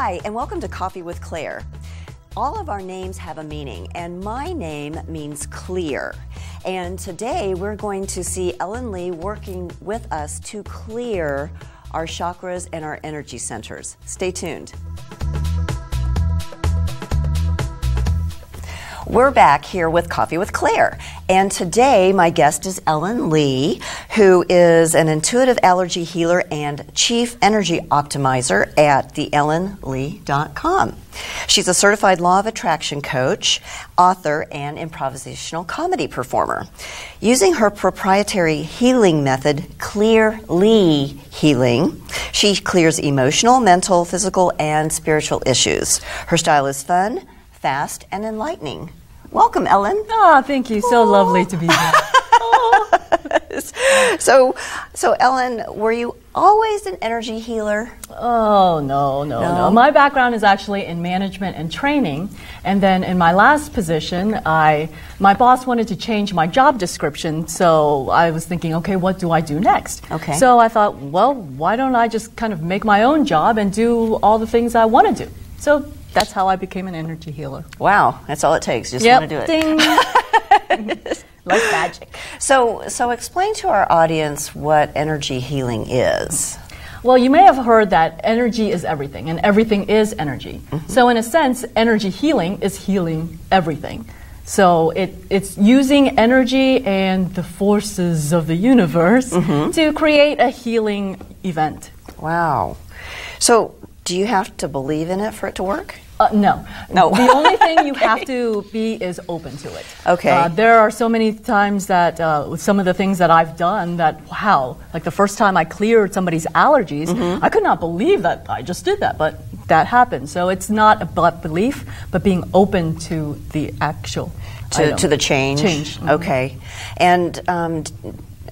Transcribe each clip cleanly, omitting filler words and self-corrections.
Hi, and welcome to Coffee with Claire. All of our names have a meaning, and my name means clear. And today we're going to see Ellen Lee working with us to clear our chakras and our energy centers. Stay tuned. We're back here with Coffee with Claire, and today my guest is Ellen Lee, who is an intuitive allergy healer and chief energy optimizer at theellenlee.com. She's a certified law of attraction coach, author, and improvisational comedy performer. Using her proprietary healing method, Clear Lee Healing, she clears emotional, mental, physical, and spiritual issues. Her style is fun, fast, and enlightening. Welcome, Ellen. Oh, thank you. So lovely to be here. So Ellen, were you always an energy healer? Oh, no. My background is actually in management and training. And then in my last position, my boss wanted to change my job description. So I was thinking, okay, what do I do next? Okay. So I thought, well, why don't I just kind of make my own job and do all the things I want to do? So that's how I became an energy healer. Wow, that's all it takes. Just Yep. want to do it. Ding. Like magic. So explain to our audience what energy healing is. Well, you may have heard that energy is everything, and everything is energy. Mm-hmm. So in a sense, energy healing is healing everything. So it's using energy and the forces of the universe to create a healing event. Wow. So do you have to believe in it for it to work? No. The only thing you have to be is open to it. Okay. There are so many times that with some of the things that I've done that, wow, like the first time I cleared somebody's allergies, I could not believe that I just did that, but that happened. So it's not about belief, but being open to the actual to the change. Mm-hmm. Okay. And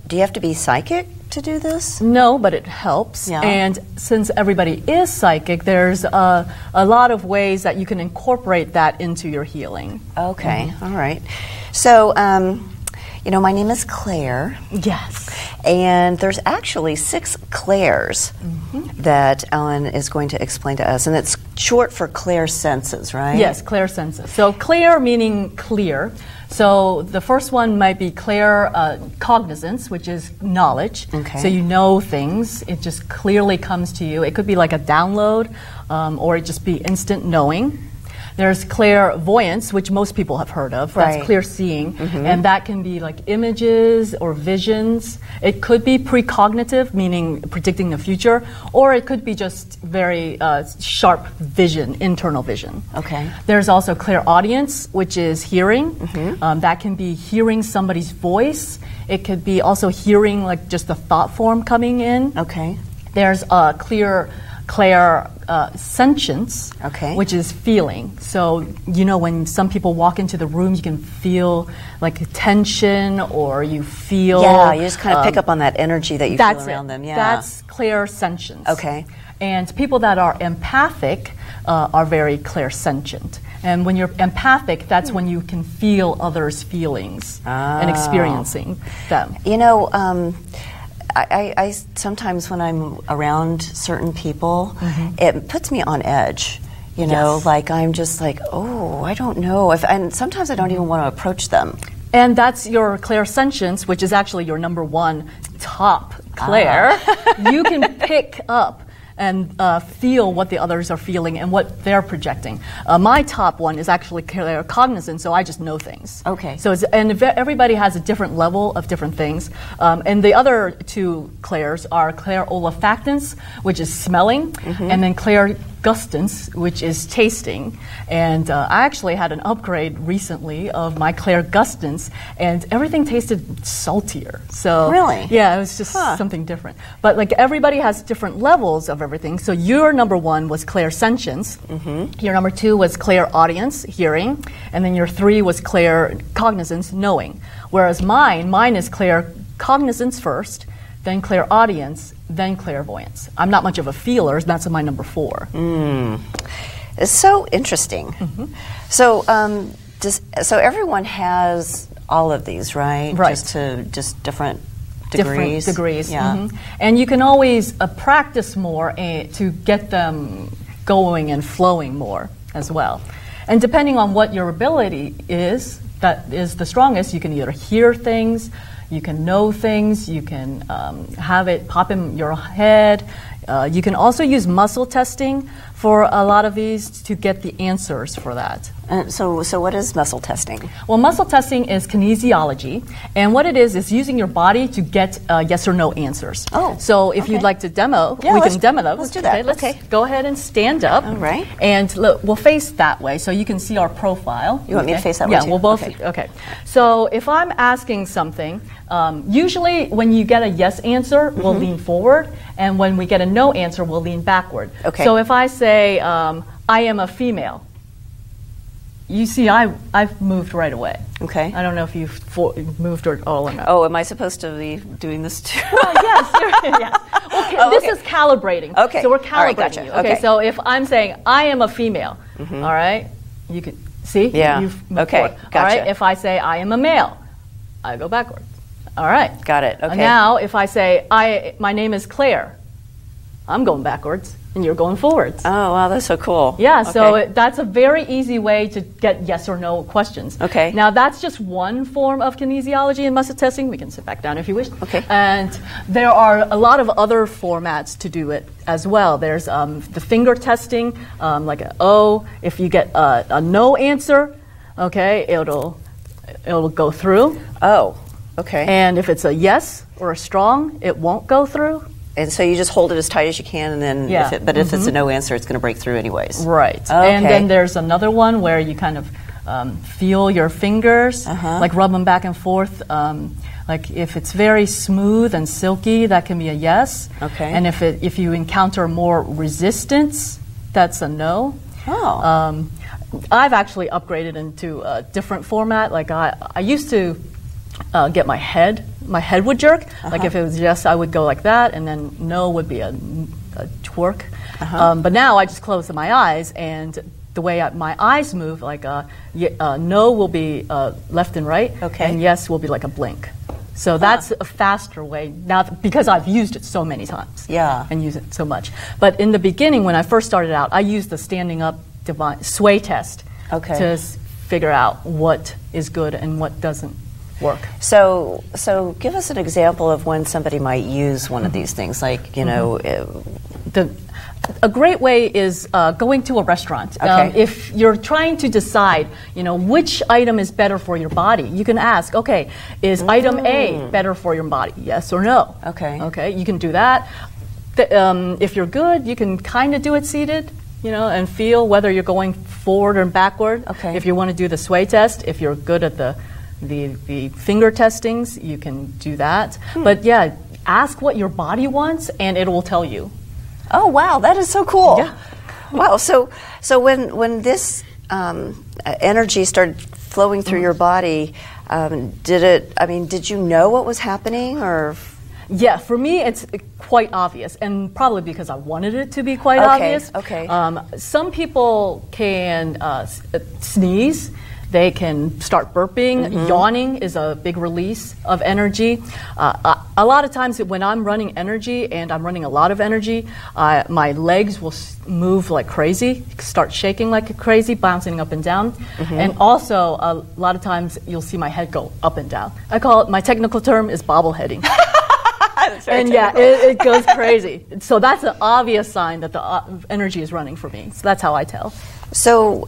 do you have to be psychic to do this? No, but it helps. Yeah. And since everybody is psychic, there's a lot of ways that you can incorporate that into your healing. Okay. All right. So, my name is Claire. Yes. And there's actually 6 Claires that Ellen is going to explain to us. And it's short for Clair senses, right? Yes, Clair senses. So clear meaning clear. So the first one might be clear cognizance, which is knowledge. Okay. So you know things. It just clearly comes to you. It could be like a download, or it just be instant knowing. There's clairvoyance, which most people have heard of. That's Right. clear seeing. And that can be like images or visions. It could be precognitive, meaning predicting the future, or it could be just very sharp vision, internal vision. Okay. There's also clairaudience, which is hearing. That can be hearing somebody's voice. It could be also hearing like just the thought form coming in. Okay. There's clairsentience, which is feeling. So, when some people walk into the room, you can feel like tension, or you feel... Yeah, you just kind of pick up on that energy that you feel around them. Yeah. That's clairsentience. Okay. And people that are empathic are very clairsentient. And when you're empathic, that's when you can feel others' feelings and experiencing them. I sometimes when I'm around certain people, it puts me on edge. Yes. Like I'm just like, oh, I don't know. And sometimes I don't even want to approach them. And that's your clairsentience, which is actually your number one top Claire. You can pick up and feel what the others are feeling and what they're projecting. My top one is actually claircognizant, so I just know things. Okay. So everybody has a different level of different things. And the other 2 clairs are clairolfactance, which is smelling, and then clairgustance, which is tasting. And I actually had an upgrade recently of my clairgustance, and everything tasted saltier. So Really? Yeah, it was just something different. But like everybody has different levels of everything. So your number 1 was clairsentience. Your number 2 was clairaudience, hearing, and then your 3 was claircognizance, knowing. Whereas mine is claircognizance first, then clairaudience, then clairvoyance. I'm not much of a feeler. That's my number 4. It's so interesting. So everyone has all of these, right? Right. Just different degrees. Different degrees. Yeah. And you can always practice more to get them going and flowing more as well. And depending on what your ability is, that is the strongest, you can either hear things, you can know things, you can have it pop in your head. You can also use muscle testing for a lot of these to get the answers for that. So what is muscle testing? Well, muscle testing is kinesiology, and what it is using your body to get yes or no answers. Oh, so if you'd like to demo, yeah, we can demo those. Let's do that. Let's go ahead and stand up. All right. And look, we'll face that way so you can see our profile. You want me to face that way Yeah, too? we'll both. Okay. So if I'm asking something, usually when you get a yes answer, we'll lean forward, and when we get a no answer, we'll lean backward. Okay. So if I say, I am a female, you see, I've moved right away. Okay. I don't know if you've moved or all or not. Oh, am I supposed to be doing this too? Yes. Yes. Okay, this is calibrating. Okay. So we're All calibrating right, gotcha. you. Okay. So if I'm saying I am a female, all right, you can see. Yeah. You've moved Okay, forward. gotcha. All right. If I say I am a male, I go backwards. All right. Got it. Okay. Now, if I say my name is Claire, I'm going backwards, and you're going forwards. Oh, wow, that's so cool. Yeah, Okay. so that's a very easy way to get yes or no questions. Okay. Now, that's just one form of kinesiology and muscle testing. We can sit back down if you wish. Okay. And there are a lot of other formats to do it as well. There's the finger testing, like an O. If you get a no answer, okay, it'll go through. Oh, okay. And if it's a yes or a strong, it won't go through. And so you just hold it as tight as you can, and then Yeah. if it's a no answer, it's going to break through anyways. Right. Okay. And then there's another one where you kind of feel your fingers, like rub them back and forth. Like if it's very smooth and silky, that can be a yes. Okay. And if you encounter more resistance, that's a no. Oh. I've actually upgraded into a different format. Like I used to get my head would jerk. Like if it was yes, I would go like that, and then no would be a twerk. But now I just close my eyes, and the way my eyes move, like no will be left and right, Okay. and yes will be like a blink. So that's a faster way now because I've used it so many times. Yeah. And use it so much. But in the beginning, when I first started out, I used the standing up sway test Okay. to figure out what is good and what doesn't work. So give us an example of when somebody might use one of these things, like, you know, A great way is going to a restaurant. Okay. If you're trying to decide, which item is better for your body, you can ask, okay, is item A better for your body? Yes or no? Okay. Okay, you can do that. If you're good, you can kind of do it seated, and feel whether you're going forward or backward. Okay. If you want to do the sway test, if you're good at the finger testings, you can do that. But yeah, ask what your body wants, and it will tell you. Oh, wow, that is so cool. Yeah. Wow, so when this energy started flowing through your body, did you know what was happening, or? Yeah, for me, it's quite obvious, and probably because I wanted it to be quite Okay, obvious. okay. Some people can sneeze. They can start burping. Yawning is a big release of energy. A lot of times when I'm running energy, and I'm running a lot of energy, my legs will move like crazy, start shaking like crazy, bouncing up and down. And also, a lot of times you'll see my head go up and down. I call it, my technical term is bobbleheading. And yeah, it goes crazy. So that's an obvious sign that the energy is running for me. So that's how I tell. So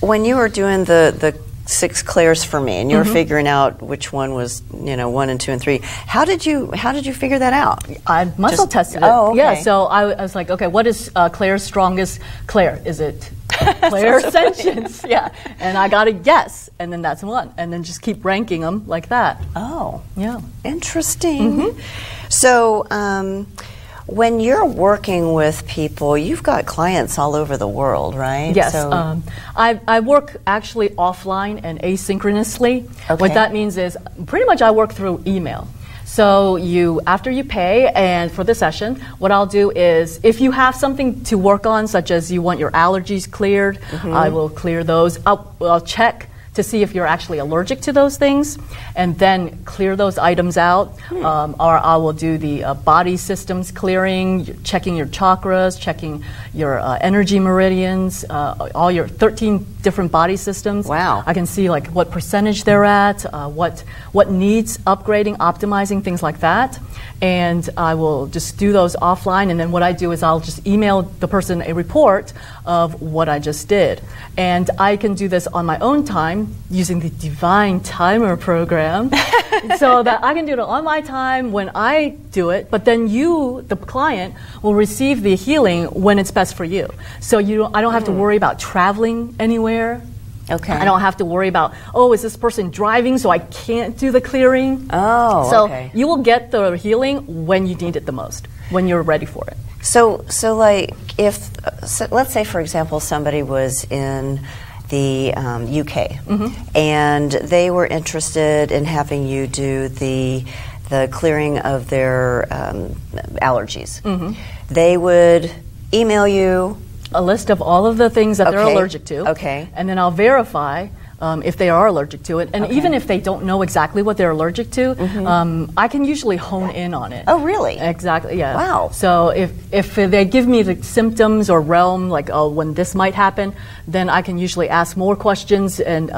when you were doing the 6 Claires for me, and you were figuring out which one was, 1 and 2 and 3, how did you figure that out? I muscle tested it. Oh, okay. Yeah, so I was like, okay, what is Claire's strongest Claire? Is it Claire Sentience? Yeah, and I got a yes, and then that's one, and then just keep ranking them like that. Oh, Yeah. interesting. So when you're working with people, you've got clients all over the world, right? Yes, So, I work actually offline and asynchronously. Okay. What that means is pretty much I work through email. So after you pay, and for the session, what I'll do is if you have something to work on, such as you want your allergies cleared, I will clear those. I'll check to see if you're actually allergic to those things, and then clear those items out. Or I will do the body systems clearing, checking your chakras, checking your energy meridians, all your 13 different body systems. Wow. I can see like what percentage they're at, what needs upgrading, optimizing, things like that. And I will just do those offline, and then what I do is I'll just email the person a report of what I just did. And I can do this on my own time using the Divine Timer program so that I can do it on my time when I do it, but then you, the client, will receive the healing when it's best for you. So I don't have to worry about traveling anywhere. Okay. I don't have to worry about, is this person driving so I can't do the clearing? Oh, so okay. You will get the healing when you need it the most, when you're ready for it. So like, let's say, for example, somebody was in the UK, and they were interested in having you do the clearing of their allergies. They would email you a list of all of the things that they're allergic to. Okay. And then I'll verify if they are allergic to it. And even if they don't know exactly what they're allergic to, I can usually hone in on it. Oh, really? Exactly, yeah. Wow. So if they give me the symptoms or realm, like, when this might happen, then I can usually ask more questions and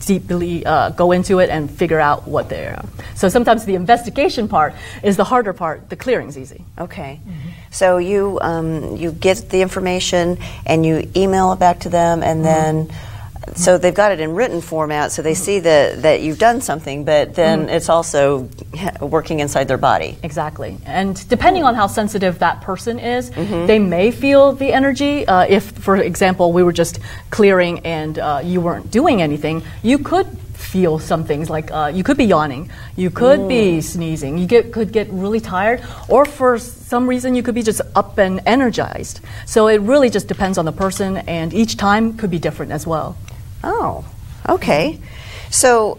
deeply go into it and figure out what they are. So sometimes the investigation part is the harder part. The clearing's easy. Okay. So you get the information and you email it back to them, and then so they've got it in written format, so they see that you've done something, but then it's also working inside their body. Exactly. And depending on how sensitive that person is, they may feel the energy. If, for example, we were just clearing and you weren't doing anything, you could feel some things, like you could be yawning, you could be sneezing, you could get really tired, or for some reason you could be just up and energized. So it really just depends on the person, and each time could be different as well. Oh, okay. So,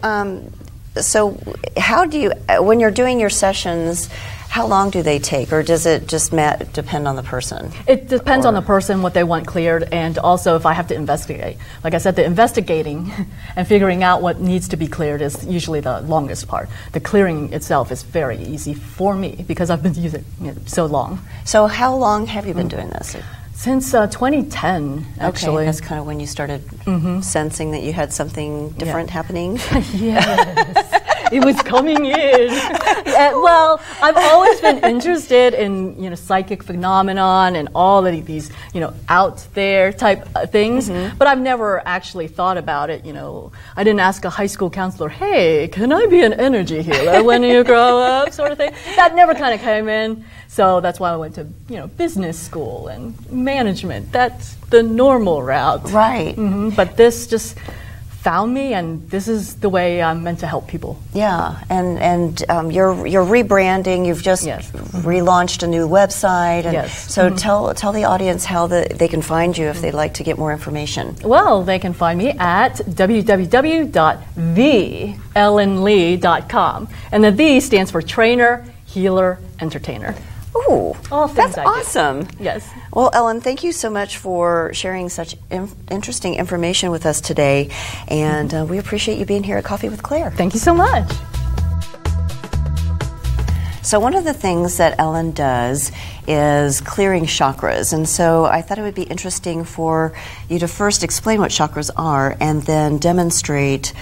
so how do you, when you're doing your sessions, how long do they take, or does it just depend on the person? It depends on the person, what they want cleared, and also if I have to investigate. Like I said, the investigating and figuring out what needs to be cleared is usually the longest part. The clearing itself is very easy for me because I've been using it so long. So how long have you been doing this? Since 2010, actually. Okay, that's kind of when you started sensing that you had something different happening? Yes, it was coming in. Well, I've always been interested in, psychic phenomenon and all of these, out there type things, but I've never actually thought about it, I didn't ask a high school counselor, hey, can I be an energy healer when you grow up, sort of thing. That never kind of came in. So that's why I went to, business school and management. That's the normal route. Right. But this just found me, and this is the way I'm meant to help people. Yeah, and you're rebranding. You've just relaunched a new website. And so tell the audience how they can find you if they'd like to get more information. Well, they can find me at www.theellenlee.com. And the "the" stands for trainer, healer, entertainer. Ooh, all things that's awesome. Yes. Well, Ellen, thank you so much for sharing such interesting information with us today, and we appreciate you being here at Coffee with Claire. Thank you so much. So one of the things that Ellen does is clearing chakras, and so I thought it would be interesting for you to first explain what chakras are and then demonstrate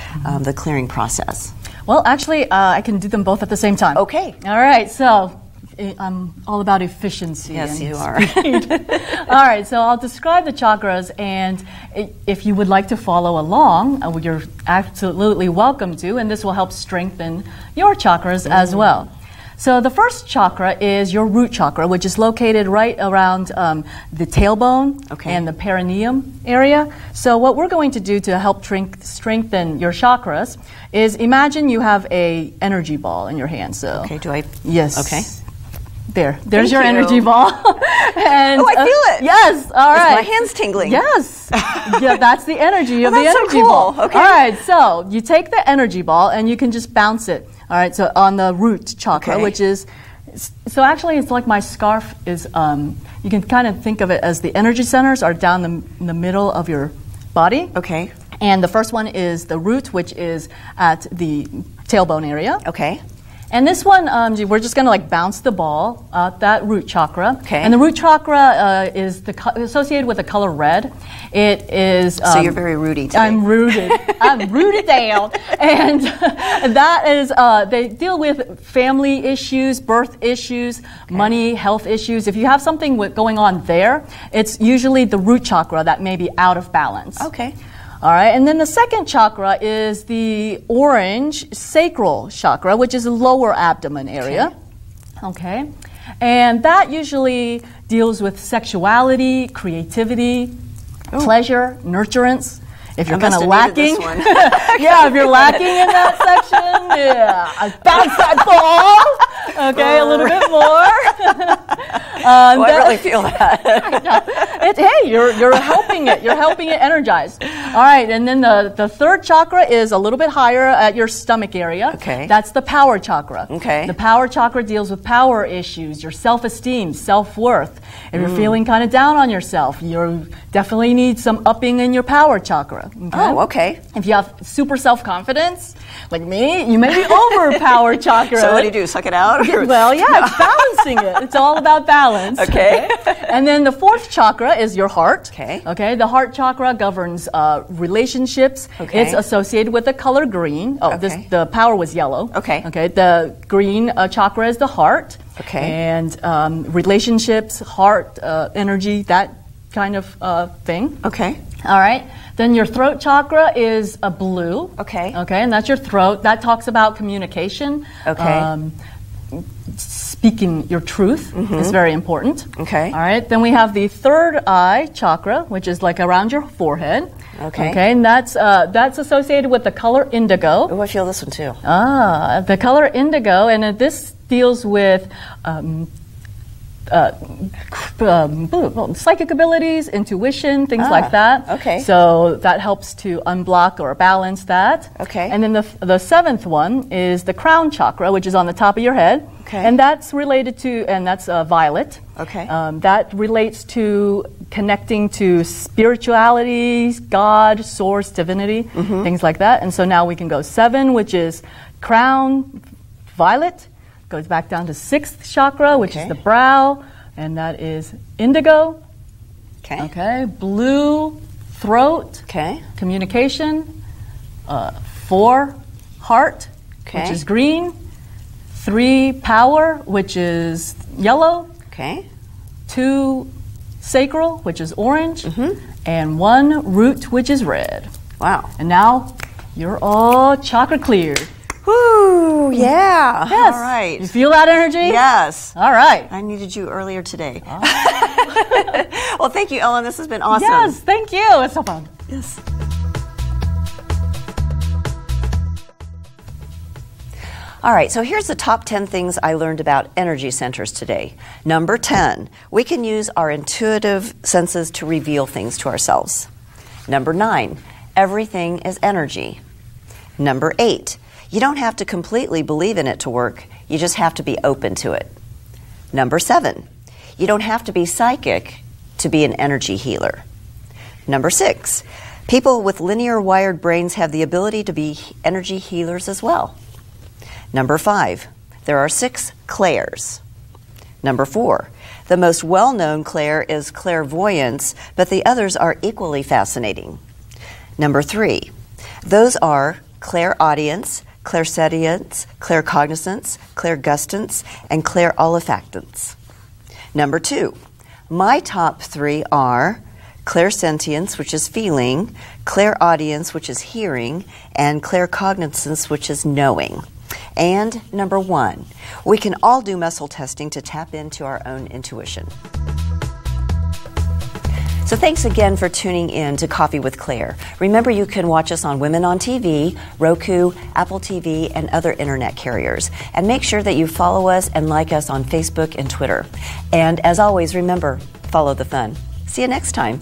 the clearing process. Well, actually, I can do them both at the same time. Okay. All right, so I'm all about efficiency. Yes, you are. All right, so I'll describe the chakras, and if you would like to follow along, you're absolutely welcome to, and this will help strengthen your chakras as well. So the first chakra is your root chakra, which is located right around the tailbone and the perineum area. So what we're going to do to help strengthen your chakras is imagine you have a energy ball in your hand. So do I? Yes. Okay. There's your energy ball. And, I feel it. Yes, all right. My hand's tingling. Yes. Yeah, that's the energy of the that's energy so cool. ball. Okay. All right, so you take the energy ball and you can just bounce it. All right, so on the root chakra, which is, so actually it's like my scarf is, you can kind of think of it as the energy centers are down in the middle of your body. Okay. And the first one is the root, which is at the tailbone area. Okay. And this one, we're just going to like bounce the ball at that root chakra. Okay. And the root chakra is associated with the color red. It is. So you're very rooty today. I'm rooted. I'm rooted down. And that is, they deal with family issues, birth issues, money, health issues. If you have something going on there, it's usually the root chakra that may be out of balance. Okay. All right, and then the second chakra is the orange sacral chakra, which is the lower abdomen area. Okay. And that usually deals with sexuality, creativity, pleasure, nurturance. If you're kind of lacking, yeah, if you're lacking in that section, yeah, I bounce that ball, okay, a little bit more. I really feel that. Hey, you're helping it. You're helping it energize. All right, and then the third chakra is a little bit higher at your stomach area. Okay. That's the power chakra. Okay. The power chakra deals with power issues, your self-esteem, self-worth. If you're feeling kind of down on yourself, you definitely need some upping in your power chakra. Okay? Oh, okay. If you have super self-confidence, like me, you may be over power chakra. So what do you do, suck it out? Well, yeah, it's balancing it. It's all about balance. Okay. And then the fourth chakra is your heart. Okay. Okay, the heart chakra governs relationships. Okay. It's associated with the color green. Oh, Okay. the power was yellow. Okay. Okay, the green chakra is the heart. Okay. And relationships, heart, energy, that kind of thing. Okay. All right. Then your throat chakra is a blue. Okay. Okay, and that's your throat. That talks about communication. Okay. Speaking your truth is very important. Okay. All right. Then we have the third eye chakra, which is like around your forehead. Okay. Okay, and that's associated with the color indigo. Oh, I feel this one too. The color indigo, and this deals with psychic abilities, intuition, things like that. Okay. So that helps to unblock or balance that. Okay. And then the seventh one is the crown chakra, which is on the top of your head. Okay. And that's related to, and that's violet. Okay. That relates to connecting to spirituality, God, source, divinity, things like that. And so now we can go 7, which is crown, violet. Goes back down to 6th chakra, which is the brow, and that is indigo. Okay. Okay, blue, throat, Okay. communication. 4, heart, Okay. which is green. 3, power, which is yellow. Okay. 2, sacral, which is orange. And 1, root, which is red. Wow. And now you're all chakra cleared. Woo! Yeah. Yes. All right. You feel that energy? Yes. All right. I needed you earlier today. Well, thank you, Ellen. This has been awesome. Yes, thank you. It's so fun. Yes. All right, so here's the top 10 things I learned about energy centers today. Number 10, we can use our intuitive senses to reveal things to ourselves. Number 9, everything is energy. Number 8, you don't have to completely believe in it to work, you just have to be open to it. Number 7, you don't have to be psychic to be an energy healer. Number 6, people with linear wired brains have the ability to be energy healers as well. Number 5, there are 6 clairs. Number 4, the most well-known clair is clairvoyance, but the others are equally fascinating. Number 3, those are clairaudience, clairsentience, claircognizance, clairgustance, and clairolfactance. Number 2, my top 3 are clairsentience, which is feeling, clairaudience, which is hearing, and claircognizance, which is knowing. And number 1, we can all do muscle testing to tap into our own intuition. So thanks again for tuning in to Coffee with Claire. Remember, you can watch us on Women on TV, Roku, Apple TV, and other internet carriers. And make sure that you follow us and like us on Facebook and Twitter. And as always, remember, follow the fun. See you next time.